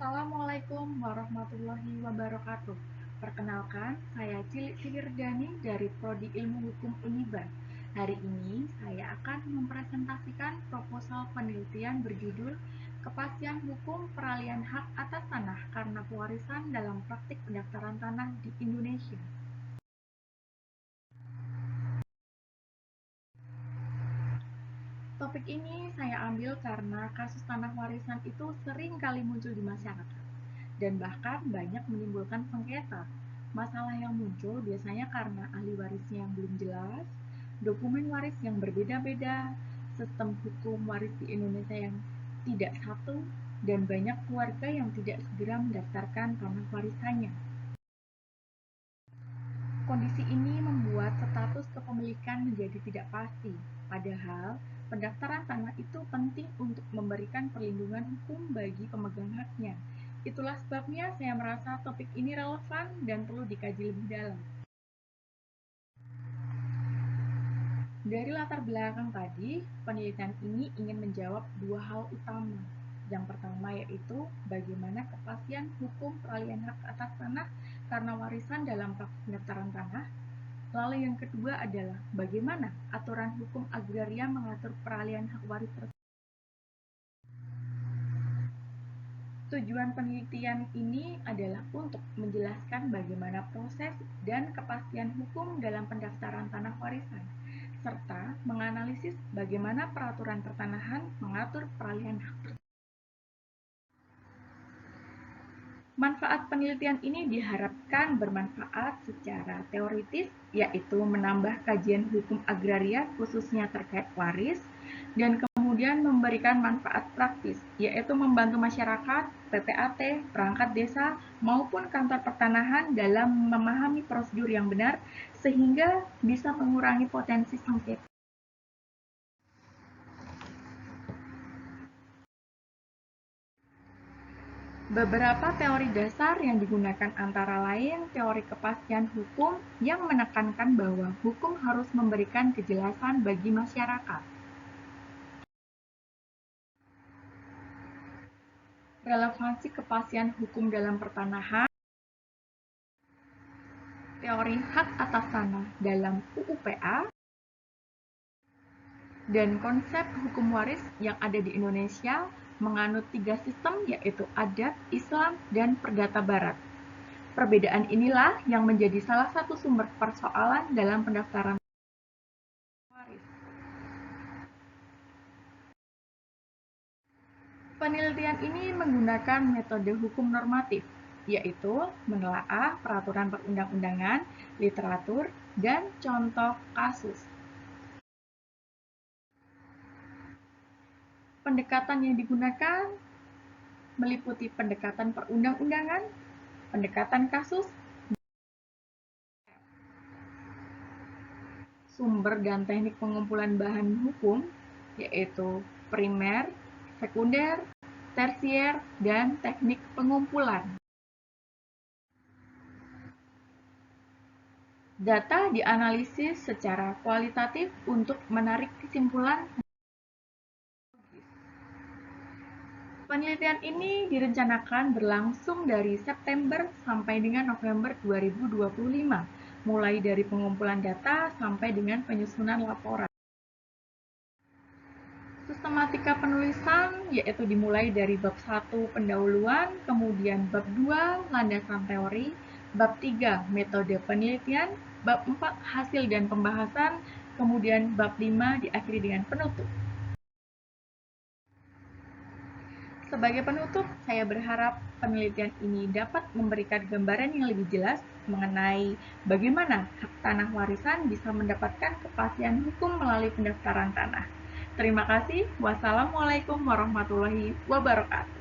Assalamualaikum warahmatullahi wabarakatuh. Perkenalkan, saya Cilik Sihirdani dari Prodi Ilmu Hukum Uniba. Hari ini saya akan mempresentasikan proposal penelitian berjudul Kepastian Hukum Peralihan Hak Atas Tanah karena Pewarisan dalam Praktik Pendaftaran Tanah di Indonesia. Topik ini saya ambil karena kasus tanah warisan itu sering kali muncul di masyarakat dan bahkan banyak menimbulkan sengketa. Masalah yang muncul biasanya karena ahli warisnya yang belum jelas, dokumen waris yang berbeda-beda, sistem hukum waris di Indonesia yang tidak satu, dan banyak keluarga yang tidak segera mendaftarkan tanah warisannya. Kondisi ini membuat status kepemilikan menjadi tidak pasti, padahal pendaftaran tanah itu penting untuk memberikan perlindungan hukum bagi pemegang haknya. Itulah sebabnya saya merasa topik ini relevan dan perlu dikaji lebih dalam. Dari latar belakang tadi, penelitian ini ingin menjawab dua hal utama. Yang pertama yaitu bagaimana kepastian hukum peralihan hak atas tanah karena warisan dalam praktik pendaftaran tanah. Lalu yang kedua adalah bagaimana aturan hukum agraria mengatur peralihan hak waris tersebut. Tujuan penelitian ini adalah untuk menjelaskan bagaimana proses dan kepastian hukum dalam pendaftaran tanah warisan, serta menganalisis bagaimana peraturan pertanahan mengatur peralihan hak tersebut. Manfaat penelitian ini diharapkan bermanfaat secara teoritis, yaitu menambah kajian hukum agraria khususnya terkait waris, dan kemudian memberikan manfaat praktis, yaitu membantu masyarakat, PPAT, perangkat desa, maupun kantor pertanahan dalam memahami prosedur yang benar, sehingga bisa mengurangi potensi sengketa. Beberapa teori dasar yang digunakan antara lain teori kepastian hukum yang menekankan bahwa hukum harus memberikan kejelasan bagi masyarakat. Relevansi kepastian hukum dalam pertanahan, teori hak atas tanah dalam UUPA, dan konsep hukum waris yang ada di Indonesia menganut 3 sistem yaitu adat, Islam, dan Perdata Barat. Perbedaan inilah yang menjadi salah satu sumber persoalan dalam pendaftaran waris. Penelitian ini menggunakan metode hukum normatif, yaitu menelaah peraturan perundang-undangan, literatur, dan contoh kasus. Pendekatan yang digunakan meliputi pendekatan perundang-undangan, pendekatan kasus, sumber dan teknik pengumpulan bahan hukum, yaitu primer, sekunder, tersier, dan teknik pengumpulan. Data dianalisis secara kualitatif untuk menarik kesimpulan. Penelitian ini direncanakan berlangsung dari September sampai dengan November 2025, mulai dari pengumpulan data sampai dengan penyusunan laporan. Sistematika penulisan yaitu dimulai dari bab 1 pendahuluan, kemudian bab 2 landasan teori, bab 3 metode penelitian, bab 4 hasil dan pembahasan, kemudian bab 5 diakhiri dengan penutup. Sebagai penutup, saya berharap penelitian ini dapat memberikan gambaran yang lebih jelas mengenai bagaimana hak tanah warisan bisa mendapatkan kepastian hukum melalui pendaftaran tanah. Terima kasih. Wassalamualaikum warahmatullahi wabarakatuh.